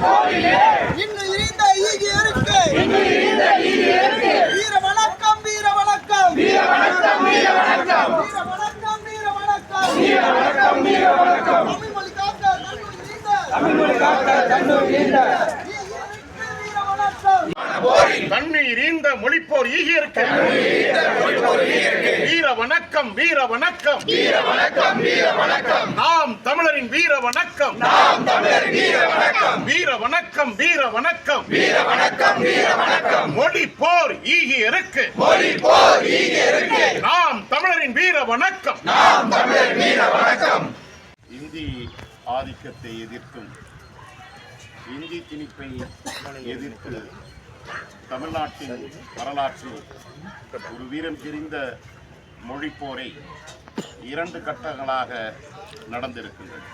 இன்னும் இருந்த ஈகி இருக்கு. வீர வணக்கம் வீர வணக்கம் வீர வணக்கம் வீர வணக்கம் வீர வணக்கம் வீர வணக்கம் வீர வணக்கம் வீர வணக்கம் தமிழ் மொழி காக்க தன்னோடு நீண்ட தண்ணீர் ஈந்த மொழிப்போர் ஈகியருக்கு வீர வணக்கம் வீர வணக்கம் வீர வணக்கம் வீர வணக்கம் நாம் தமிழரின் வீர வணக்கம் நாம் தமிழரின் வீர வணக்கம் வீர வணக்கம் வீர வணக்கம் வீர வணக்கம் வீர வணக்கம் மொழிப்போர் ஈகியருக்கு மொழிப்போர் ஈகியருக்கு நாம் தமிழரின் வீர வணக்கம் நாம் தமிழரின் வீர வணக்கம். இந்தி ஆதிக்கத்தை எதிர்க்கும் இந்தி திணிப்பை எதிர்த்து தமிழ்நாட்டின் வரலாற்றில் ஒரு வீரம் தெரிந்த மொழிப்போரை 2 கட்டங்களாக நடந்திருக்கின்றது.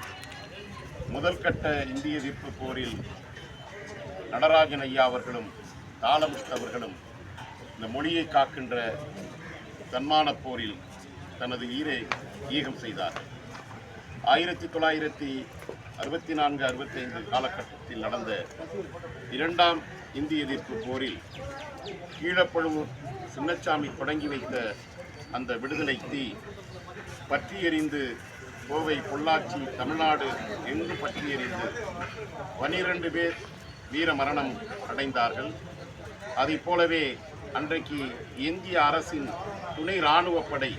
முதல் கட்ட இந்திய எதிர்ப்பு போரில் நடராஜன் ஐயா அவர்களும் தாளமுத்து அவர்களும் இந்த மொழியை காக்கின்ற தன்மான போரில் தனது ஈகம் செய்தார். 1964-65 காலகட்டத்தில் நடந்த 2ஆம் இந்திய எதிர்ப்பு போரில் கீழப்பழுவூர் சின்னசாமி தொடங்கி வைத்த அந்த விடுதலை தீ பற்றி எறிந்து கோவை, பொள்ளாச்சி, தமிழ்நாடு எங்கு பற்றி எறிந்து 12 பேர் வீர மரணம் அடைந்தார்கள். அதைப் போலவே அன்றைக்கு இந்திய அரசின் துணை இராணுவப்படை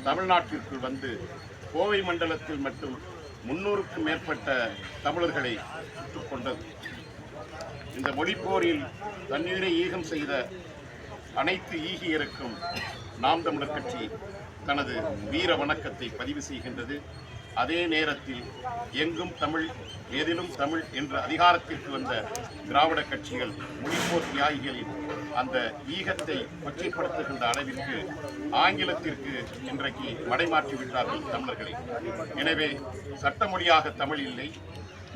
தமிழ்நாட்டிற்குள் வந்து கோவை மண்டலத்தில் மட்டும் 300க்கும் மேற்பட்ட தமிழர்களை சுட்டுக் கொண்டது. இந்த மொழிப்போரில் தண்ணீரை ஈகம் செய்த அனைத்து ஈகியருக்கும் நாம் தமிழர் கட்சி தனது வீர வணக்கத்தை பதிவு செய்கின்றது. அதே நேரத்தில் எங்கும் தமிழ் எதிலும் தமிழ் என்ற அதிகாரத்திற்கு வந்த திராவிட கட்சிகள் மொழிப்போர் தியாகிகளின் அந்த ஈகத்தை கொச்சைப்படுத்துகின்ற அளவிற்கு ஆங்கிலத்திற்கு இன்றைக்கு மடைமாற்றிவிட்டார்கள் தமிழர்களை. எனவே சட்ட மொழியாக தமிழ் இல்லை,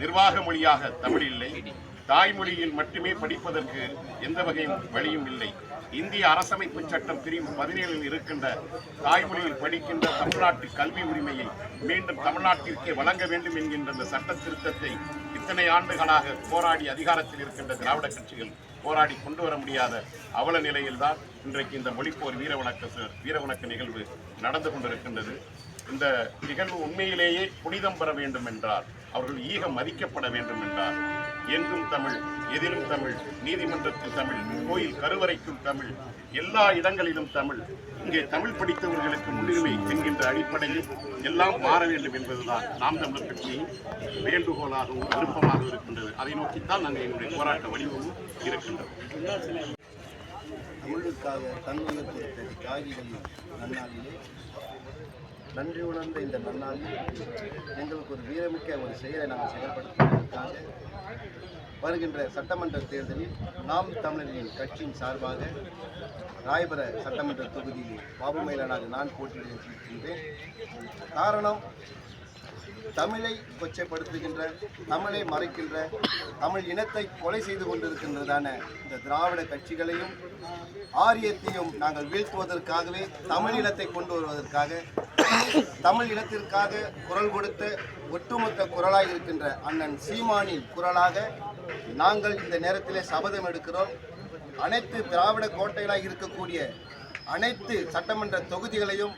நிர்வாக மொழியாக தமிழ் இல்லை, தாய்மொழியில் மட்டுமே படிப்பதற்கு எந்த வகையும் வழியும் இல்லை. இந்திய அரசமைப்பு சட்டம் பிரிவு 17 இருக்கின்ற தாய்மொழியில் படிக்கின்ற தமிழ்நாட்டு கல்வி உரிமையை மீண்டும் தமிழ்நாட்டிற்கே வழங்க வேண்டும் என்கின்ற அந்த சட்ட திருத்தத்தை இத்தனை ஆண்டுகளாக போராடி அதிகாரத்தில் இருக்கின்ற திராவிட கட்சிகள் போராடி கொண்டு வர முடியாத அவல நிலையில்தான் இன்றைக்கு இந்த மொழிப்போர் வீர வணக்க நிகழ்வு நடந்து கொண்டிருக்கின்றது. இந்த நிகழ்வு உண்மையிலேயே புனிதம் பெற வேண்டும் என்றால், அவர்கள் ஈகம் மதிக்கப்பட வேண்டும் என்றால், எங்கும் தமிழ் எதிலும் தமிழ், நீதிமன்றத்தில் தமிழ், கோயில் கருவறைக்கும் தமிழ், எல்லா இடங்களிலும் தமிழ், இங்கே தமிழ் படித்தவர்களுக்கு முன்னுரிமை என்கின்ற அடிப்படையில் எல்லாம் மாற வேண்டும் என்பதுதான் நாம் தமிழர் கட்சியின் வேண்டுகோளாகவும் விருப்பமாக இருக்கின்றது. அதை நோக்கித்தான் நாங்கள் எங்களுடைய போராட்ட வடிவமும் இருக்கின்றோம். தமிழுக்காக தன்னுயிர் கொடுத்த தியாகிகளின் நன்னாளிலே நன்றி உணர்ந்த இந்த நன்னாளில் எங்களுக்கு ஒரு வீரமிக்க ஒரு செயலை நாங்கள் செயல்படுத்துவதற்காக வருகின்ற சட்டமன்ற தேர்தலில் நாம் தமிழரின் கட்சியின் சார்பாக ராயபுர சட்டமன்ற தொகுதியில் பாபு மயிலனாக நான் போட்டியிடுகின்றேன். காரணம், தமிழை கொச்சைப்படுத்துகின்ற, தமிழை மறைக்கின்ற, தமிழ் இனத்தை கொலை செய்து கொண்டிருக்கின்றதான இந்த திராவிட கட்சிகளையும் ஆரியத்தையும் நாங்கள் வீழ்த்துவதற்காகவே தமிழ் இனத்தை கொண்டு வருவதற்காக, தமிழ் இனத்திற்காக குரல் கொடுத்த ஒட்டுமொத்த குரலாக இருக்கின்ற அண்ணன் சீமானின் குரலாக நாங்கள் இந்த நேரத்திலே சபதம் எடுக்கிறோம். அனைத்து திராவிட கோட்டைகளாக இருக்கக்கூடிய அனைத்து சட்டமன்ற தொகுதிகளையும்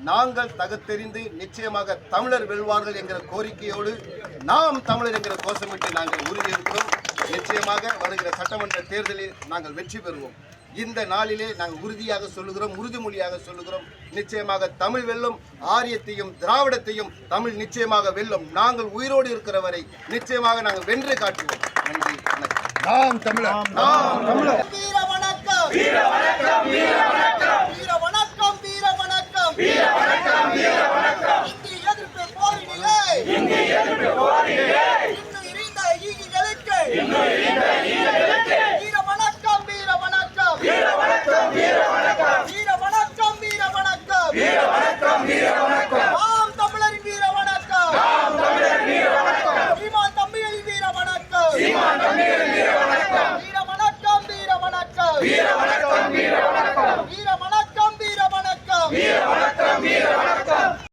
நாங்கள் தகுத்தெறிந்து நிச்சயமாக தமிழர் வெல்வார்கள் என்கிற கோரிக்கையோடு நாம் தமிழர் என்கிற கோஷமிட்டு நாங்கள் உறுதியெடுக்கிறோம். நிச்சயமாக வருகிற சட்டமன்ற தேர்தலில் நாங்கள் வெற்றி பெறுவோம். இந்த நாளிலே நாங்கள் உறுதியாக சொல்லுகிறோம், உறுதிமொழியாக சொல்லுகிறோம், நிச்சயமாக தமிழ் வெல்லும், ஆரியத்தையும் திராவிடத்தையும் தமிழ் நிச்சயமாக வெல்லும். நாங்கள் உயிரோடு இருக்கிற வரை நிச்சயமாக நாங்கள் வென்று காட்டுவோம். நன்றி, வணக்கம். நாம் தமிழர், நாம் தமிழர். வீர வணக்கம், வீர வணக்கம், வீர வணக்கம், வீர வணக்கம், வீர வணக்கம், வீர வணக்கம், வீர